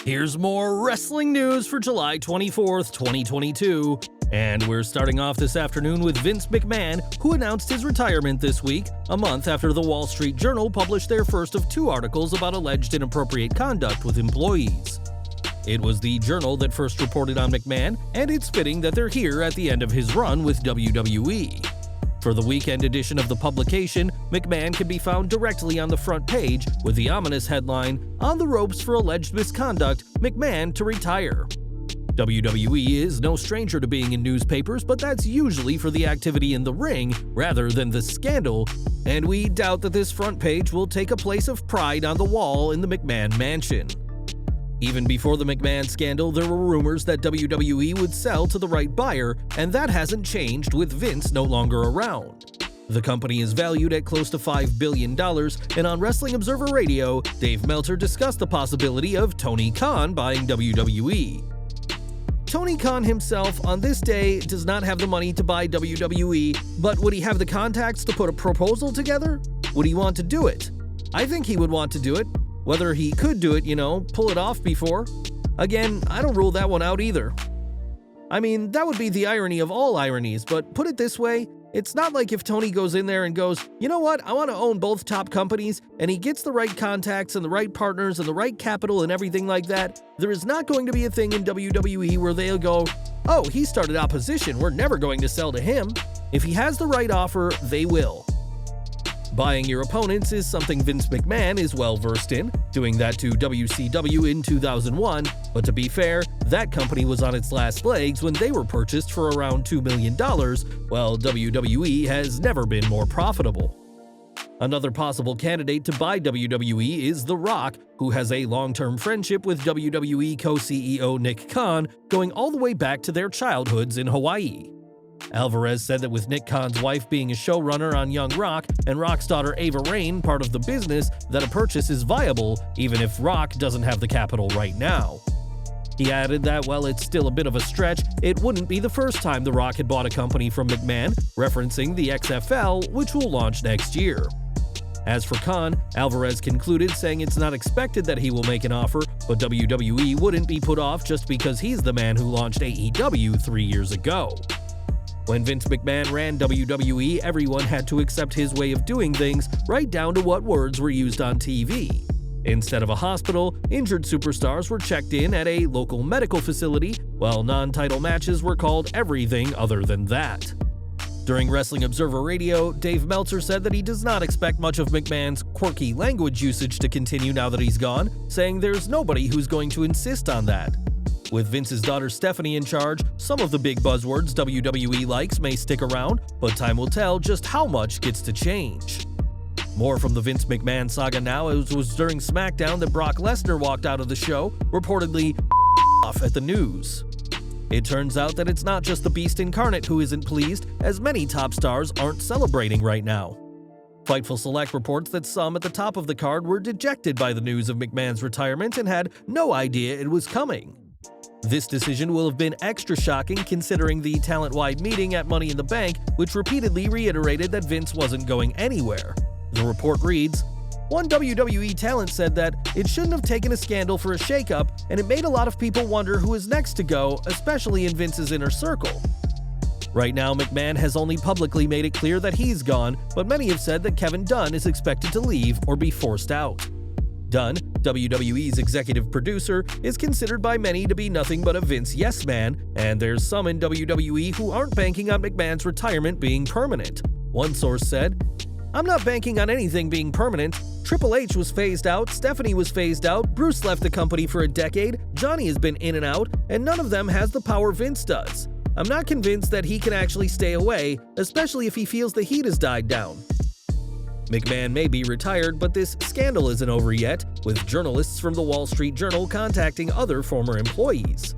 Here's more wrestling news for July 24th, 2022. And we're starting off this afternoon with Vince McMahon, who announced his retirement this week, a month after the Wall Street Journal published their first of two articles about alleged inappropriate conduct with employees. It was the Journal that first reported on McMahon, and it's fitting that they're here at the end of his run with WWE. For the weekend edition of the publication, McMahon can be found directly on the front page with the ominous headline, "On the ropes for alleged misconduct, McMahon to retire." WWE is no stranger to being in newspapers, but that's usually for the activity in the ring rather than the scandal, and we doubt that this front page will take a place of pride on the wall in the McMahon mansion. Even before the McMahon scandal, there were rumors that WWE would sell to the right buyer, and that hasn't changed with Vince no longer around. The company is valued at close to $5 billion, and on Wrestling Observer Radio, Dave Meltzer discussed the possibility of Tony Khan buying WWE. Tony Khan himself, on this day, does not have the money to buy WWE, but would he have the contacts to put a proposal together? Would he want to do it? I think he would want to do it. Whether he could do it, pull it off before. Again, I don't rule that one out either. I mean, that would be the irony of all ironies, but put it this way, it's not like if Tony goes in there and goes, you know what, I want to own both top companies, and he gets the right contacts and the right partners and the right capital and everything like that, there is not going to be a thing in WWE where they'll go, oh, he started opposition, we're never going to sell to him. If he has the right offer, they will. Buying your opponents is something Vince McMahon is well versed in, doing that to WCW in 2001, but to be fair, that company was on its last legs when they were purchased for around $2 million, while WWE has never been more profitable. Another possible candidate to buy WWE is The Rock, who has a long-term friendship with WWE co-CEO Nick Khan, going all the way back to their childhoods in Hawaii. Alvarez said that with Nick Khan's wife being a showrunner on Young Rock and Rock's daughter Ava Raine part of the business, that a purchase is viable even if Rock doesn't have the capital right now. He added that while it's still a bit of a stretch, it wouldn't be the first time The Rock had bought a company from McMahon, referencing the XFL, which will launch next year. As for Khan, Alvarez concluded saying it's not expected that he will make an offer, but WWE wouldn't be put off just because he's the man who launched AEW 3 years ago. When Vince McMahon ran WWE, everyone had to accept his way of doing things, right down to what words were used on TV. Instead of a hospital, injured superstars were checked in at a local medical facility, while non-title matches were called everything other than that. During Wrestling Observer Radio, Dave Meltzer said that he does not expect much of McMahon's quirky language usage to continue now that he's gone, saying there's nobody who's going to insist on that. With Vince's daughter Stephanie in charge, some of the big buzzwords WWE likes may stick around, but time will tell just how much gets to change. More from the Vince McMahon saga now, as it was during SmackDown that Brock Lesnar walked out of the show, reportedly off at the news. It turns out that it's not just the Beast incarnate who isn't pleased, as many top stars aren't celebrating right now. Fightful Select reports that some at the top of the card were dejected by the news of McMahon's retirement and had no idea it was coming. This decision will have been extra shocking considering the talent-wide meeting at Money in the Bank, which repeatedly reiterated that Vince wasn't going anywhere. The report reads, "One WWE talent said that it shouldn't have taken a scandal for a shakeup, and it made a lot of people wonder who is next to go, especially in Vince's inner circle." Right now, McMahon has only publicly made it clear that he's gone, but many have said that Kevin Dunn is expected to leave or be forced out. Dunn, WWE's executive producer, is considered by many to be nothing but a Vince yes man, and there's some in WWE who aren't banking on McMahon's retirement being permanent. One source said, "I'm not banking on anything being permanent. Triple H was phased out, Stephanie was phased out, Bruce left the company for a decade, Johnny has been in and out, and none of them has the power Vince does. I'm not convinced that he can actually stay away, especially if he feels the heat has died down." McMahon may be retired, but this scandal isn't over yet, with journalists from the Wall Street Journal contacting other former employees.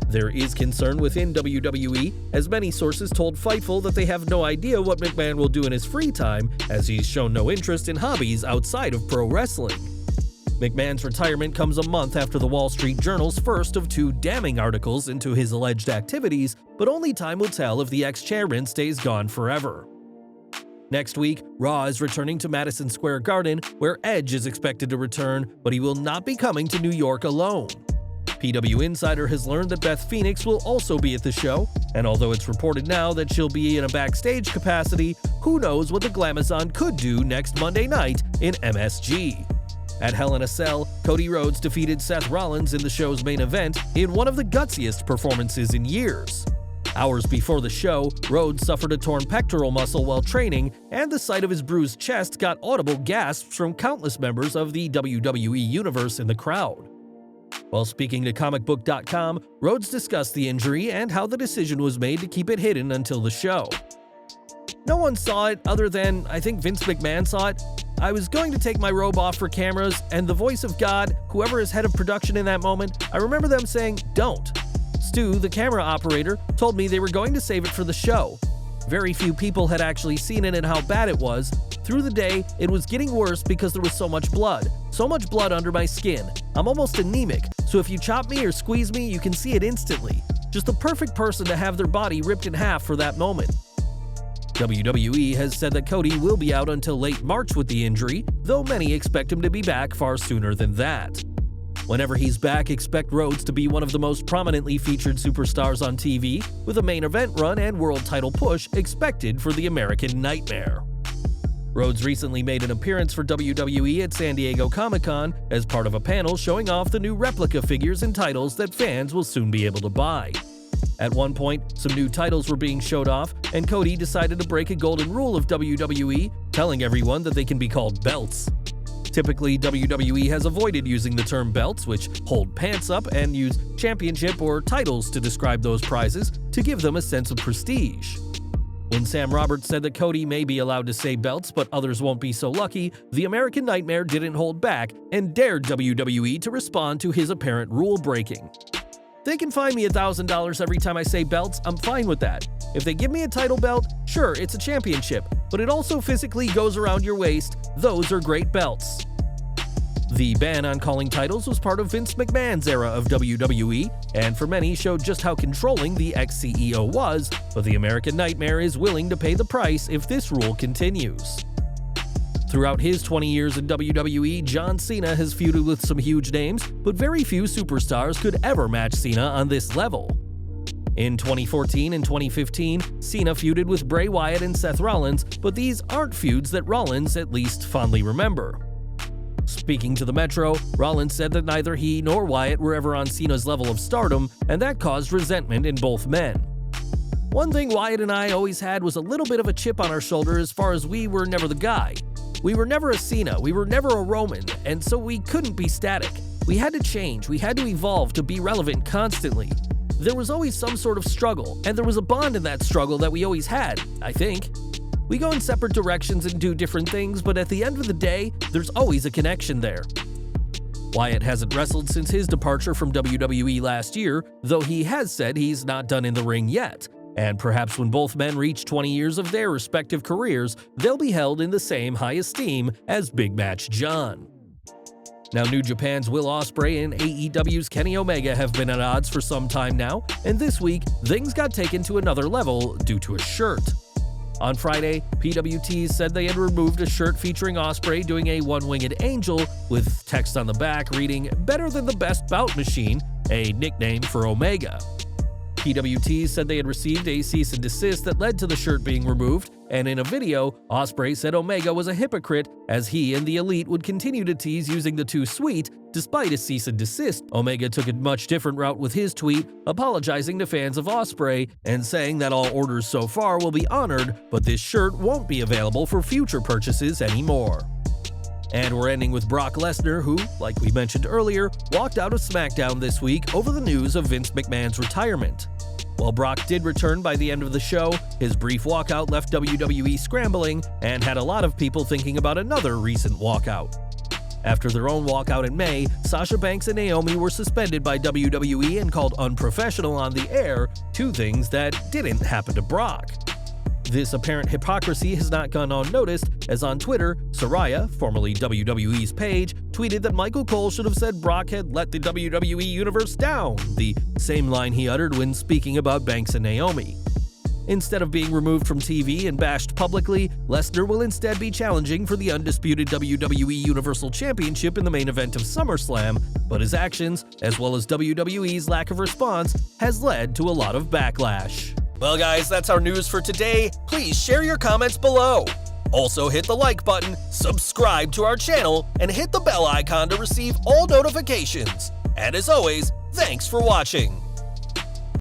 There is concern within WWE, as many sources told Fightful that they have no idea what McMahon will do in his free time, as he's shown no interest in hobbies outside of pro wrestling. McMahon's retirement comes a month after the Wall Street Journal's first of two damning articles into his alleged activities, but only time will tell if the ex-chairman stays gone forever. Next week, Raw is returning to Madison Square Garden, where Edge is expected to return, but he will not be coming to New York alone. PW Insider has learned that Beth Phoenix will also be at the show, and although it's reported now that she'll be in a backstage capacity, who knows what the Glamazon could do next Monday night in MSG. At Hell in a Cell, Cody Rhodes defeated Seth Rollins in the show's main event in one of the gutsiest performances in years. Hours before the show, Rhodes suffered a torn pectoral muscle while training, and the sight of his bruised chest got audible gasps from countless members of the WWE Universe in the crowd. While speaking to comicbook.com, Rhodes discussed the injury and how the decision was made to keep it hidden until the show. No one saw it other than, I think Vince McMahon saw it. I was going to take my robe off for cameras, and the voice of God, whoever is head of production in that moment, I remember them saying, "Don't." Stu, the camera operator, told me they were going to save it for the show. Very few people had actually seen it and how bad it was. Through the day, it was getting worse because there was so much blood under my skin. I'm almost anemic, so if you chop me or squeeze me, you can see it instantly. Just the perfect person to have their body ripped in half for that moment. WWE has said that Cody will be out until late March with the injury, though many expect him to be back far sooner than that. Whenever he's back, expect Rhodes to be one of the most prominently featured superstars on TV, with a main event run and world title push expected for the American Nightmare. Rhodes recently made an appearance for WWE at San Diego Comic-Con as part of a panel showing off the new replica figures and titles that fans will soon be able to buy. At one point, some new titles were being showed off, and Cody decided to break a golden rule of WWE, telling everyone that they can be called belts. Typically, WWE has avoided using the term belts, which hold pants up, and use championship or titles to describe those prizes to give them a sense of prestige. When Sam Roberts said that Cody may be allowed to say belts, but others won't be so lucky, the American Nightmare didn't hold back and dared WWE to respond to his apparent rule breaking. They can fine me $1,000 every time I say belts, I'm fine with that. If they give me a title belt, sure, it's a championship, but it also physically goes around your waist. Those are great belts. The ban on calling titles was part of Vince McMahon's era of WWE, and for many showed just how controlling the ex-CEO was, but the American Nightmare is willing to pay the price if this rule continues. Throughout his 20 years in WWE, John Cena has feuded with some huge names, but very few superstars could ever match Cena on this level. In 2014 and 2015, Cena feuded with Bray Wyatt and Seth Rollins, but these aren't feuds that Rollins at least fondly remember. Speaking to the Metro, Rollins said that neither he nor Wyatt were ever on Cena's level of stardom, and that caused resentment in both men. One thing Wyatt and I always had was a little bit of a chip on our shoulder as far as we were never the guy. We were never a Cena, we were never a Roman, and so we couldn't be static. We had to change, we had to evolve to be relevant constantly. There was always some sort of struggle, and there was a bond in that struggle that we always had, I think. We go in separate directions and do different things, but at the end of the day, there's always a connection there. Wyatt hasn't wrestled since his departure from WWE last year, though he has said he's not done in the ring yet. And perhaps when both men reach 20 years of their respective careers, they'll be held in the same high esteem as Big Match John. Now, New Japan's Will Osprey and AEW's Kenny Omega have been at odds for some time now, and this week, things got taken to another level due to a shirt. On Friday, PWT said they had removed a shirt featuring Osprey doing a one-winged angel with text on the back reading, "Better than the best bout machine," a nickname for Omega. PWT said they had received a cease and desist that led to the shirt being removed, and in a video, Osprey said Omega was a hypocrite as he and the Elite would continue to tease using the too sweet. Despite a cease and desist, Omega took a much different route with his tweet, apologizing to fans of Osprey and saying that all orders so far will be honored, but this shirt won't be available for future purchases anymore. And we're ending with Brock Lesnar, who, like we mentioned earlier, walked out of SmackDown this week over the news of Vince McMahon's retirement. While Brock did return by the end of the show, his brief walkout left WWE scrambling and had a lot of people thinking about another recent walkout. After their own walkout in May, Sasha Banks and Naomi were suspended by WWE and called unprofessional on the air, two things that didn't happen to Brock. This apparent hypocrisy has not gone unnoticed, as on Twitter, Saraya, formerly WWE's Paige, tweeted that Michael Cole should have said Brock had let the WWE Universe down, the same line he uttered when speaking about Banks and Naomi. Instead of being removed from TV and bashed publicly, Lesnar will instead be challenging for the undisputed WWE Universal Championship in the main event of SummerSlam, but his actions, as well as WWE's lack of response, has led to a lot of backlash. Well guys, that's our news for today. Please share your comments below. Also hit the like button, subscribe to our channel, and hit the bell icon to receive all notifications. And as always, thanks for watching.